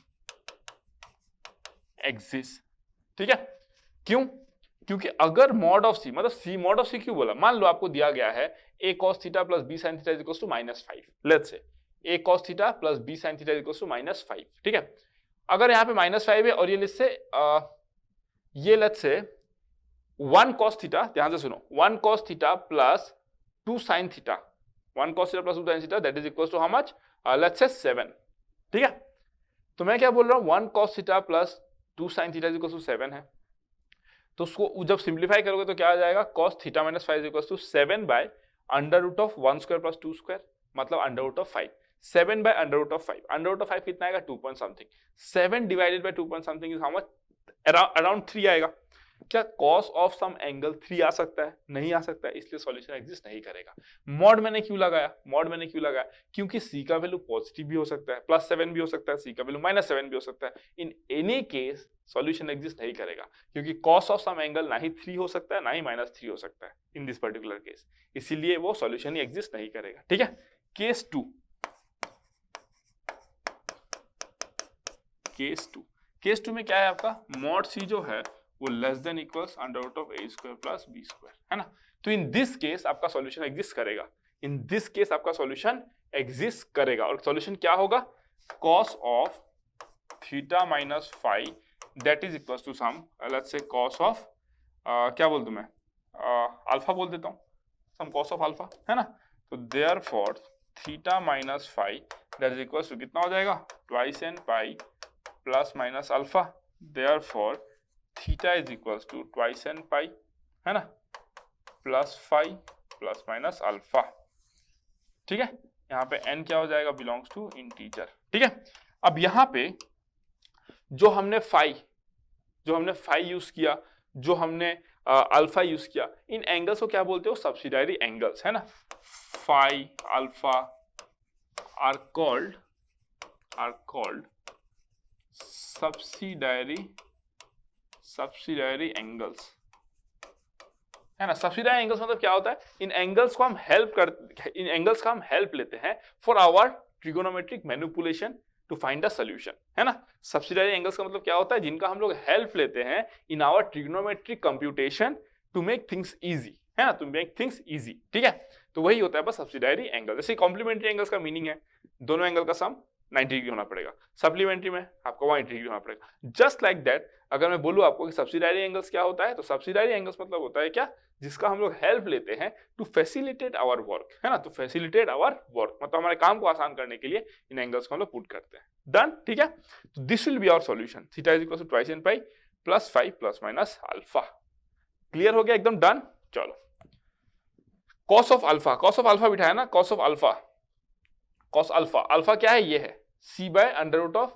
exist, ठीक है। क्यों? क्योंकि अगर मॉड ऑफ सी, मतलब सी मॉड ऑफ सी क्यों बोला? मान लो आपको दिया गया है a cos theta plus b sin theta equals to -5, let's say a cos theta plus b sin theta equals to -5, ठीक है। अगर यहाँ पे -5 है और ये लेट्स से 1 cos थीटा, ध्यान से सुनो, 1 cos theta plus 2 sin theta, 1 cos theta plus 2 sin theta that is equals to how much? Let's say 7, ठीक है। तो मैं क्या बोल रहा हूँ, 1 cos theta plus 2 sin theta equals to 7 है, तो उसको जब सिंप्लीफाई करोगे तो क्या आ जाएगा? cos theta minus 5 equals to 7 by under root of 1 square plus 2 square, मतलब under root of 5, 7 by under root of 5, under root of 5 कितना आएगा? 2 point something, 7 divided by 2 point something is how much? Around 3 आएगा। क्या cos of some angle 3 आ सकता है? नहीं आ सकता है, इसलिए सॉल्यूशन एग्जिस्ट नहीं करेगा। मॉड मैंने क्यों लगाया? क्योंकि c का वैल्यू पॉजिटिव भी हो सकता है, +7 भी हो सकता है, c का वैल्यू -7 भी हो सकता है। In any case solution exist नहीं करेगा, क्योंकि cos ऑफ सम एंगल ना ही 3 हो सकता है ना ही -3 हो सकता है इन दिस पर्टिकुलर केस, इसीलिए वो सॉल्यूशन ही एग्जिस्ट नहीं करेगा, ठीक है। केस 2 में क्या है आपका? मॉड सी जो है वो less than equals under root of a square plus b square, है ना। तो इन दिस केस आपका सॉल्यूशन एग्जिस्ट करेगा, और सॉल्यूशन क्या होगा? cos of theta minus 5 that is equals to some, let's say cos of क्या बोल दूं मैं, अल्फा बोल देता हूं, सम cos ऑफ अल्फा, है ना। तो therefore theta minus 5 that is equals to कितना हो जाएगा? Twice n pi plus minus alpha, therefore theta is equals to twice n pi, है ना, प्लस 5 प्लस माइनस अल्फा, ठीक है। यहाँ पे n क्या हो जाएगा? बिलोंग्स टू इंटीजर, ठीक है। अब यहाँ पे जो हमने फाई यूज किया, जो हमने अल्फा यूज किया, इन एंगल्स को क्या बोलते हो? सब्सिडायरी एंगल्स, है ना। Phi alpha are called subsidiary angles, है ना। सब्सिडायरी एंगल्स मतलब क्या होता है? इन एंगल्स का हम हेल्प लेते हैं for our trigonometric manipulation to find the solution, है ना। सब्सिडायरी एंगल्स का मतलब क्या होता है? जिनका हम लोग हेल्प लेते हैं in our trigonometric computation to make things easy, है ना, टू मेक थिंग्स इजी, ठीक है। तो वही होता है बस सब्सिडायरी एंगल। जैसे कॉम्प्लीमेंट्री एंगल्स का मीनिंग है दोनों एंगल का सम 90 डिग्री होना पड़ेगा, सप्लीमेंट्री में आपको 180 डिग्री होना पड़ेगा। जस्ट लाइक दैट अगर मैं बोलूं आपको कि सब्सिडायरी एंगल्स क्या होता है, तो सब्सिडायरी एंगल्स मतलब होता है क्या? जिसका हम लोग हेल्प लेते हैं टू फैसिलिटेट आवर वर्क, है ना। तो फैसिलिटेट आवर वर्क मतलब हमारे काम को आसान करने के लिए इन एंगल्स को हम लोग पुट करते हैं। डन, ठीक है। तो this will be our solution, theta is equal to twice n pi plus 5 plus minus alpha. Clear हो गया? एकदम डन। चलो, cos ऑफ अल्फा बिठाया ना, cos अल्फा क्या है? ये है c by under root of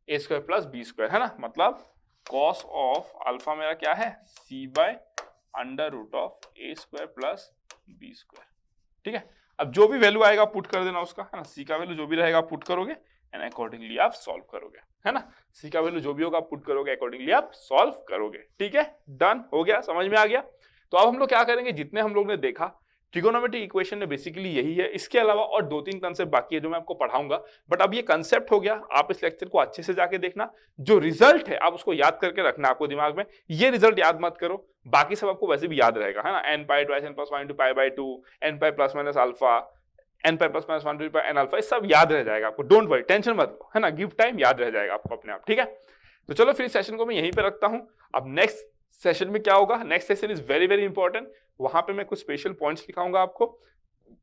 a square plus b square, है ना। मतलब cos ऑफ अल्फा मेरा क्या है? c by under root of a square plus b square, ठीक है। अब जो भी वैल्यू आएगा पुट कर देना उसका, है ना। c का वैल्यू जो भी रहेगा पुट करोगे एंड अकॉर्डिंगली आप सॉल्व करोगे, है ना। c का वैल्यू जो भी होगा पुट करोगे, अकॉर्डिंगली आप सॉल्व करोगे, ठीक है। डन हो गया, समझ में आ गया। तो अब हम लोग क्या करेंगे, जितने हम लोग ने देखा ट्रिगोनोमेट्रिक इक्वेशन में बेसिकली यही है, इसके अलावा और 2-3 कंसेप्ट बाकी है जो मैं आपको पढ़ाऊंगा, बट अब ये कंसेप्ट हो गया। आप इस लेक्चर को अच्छे से जाके देखना, जो रिजल्ट है आप उसको याद करके रखना आपको दिमाग में। ये रिजल्ट याद मत करो, बाकी सब आपको वैसे भी याद रहेगा, है ना। n pi twice n plus 1 two pi by 2, n pi plus minus alpha, n pi plus minus 1 two pi n alpha, ये सब याद रह जाएगा आपको। डोंट वरी, टेंशन मत लो, है ना। गिव टाइम, याद रह जाएगा आपको अपने आप, ठीक है। तो चलो फिर इस सेशन को मैं यहीं पे रखता हूं। अब नेक्स्ट सेशन में क्या होगा? Next session is very very important. वहां पे मैं कुछ स्पेशल पॉइंट्स लिखाऊंगा आपको।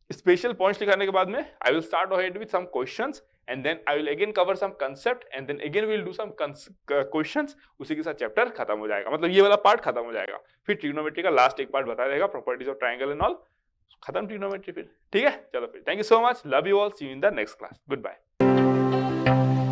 स्पेशल पॉइंट्स लिखाने के बाद में I will start ahead with some questions and then I will again cover some concept and then again we will do some questions. उसी के साथ चैप्टर खत्म हो जाएगा, मतलब ये वाला पार्ट खत्म हो जाएगा। फिर ट्रिग्नोमेट्री का लास्ट एक पार्ट बताया जाएगा, properties of triangle and all. खत्म ट्रिग्नोमेट्री फिर, ठीक है। चलो फिर, thank you so much, love you all, see you in the next class, good bye.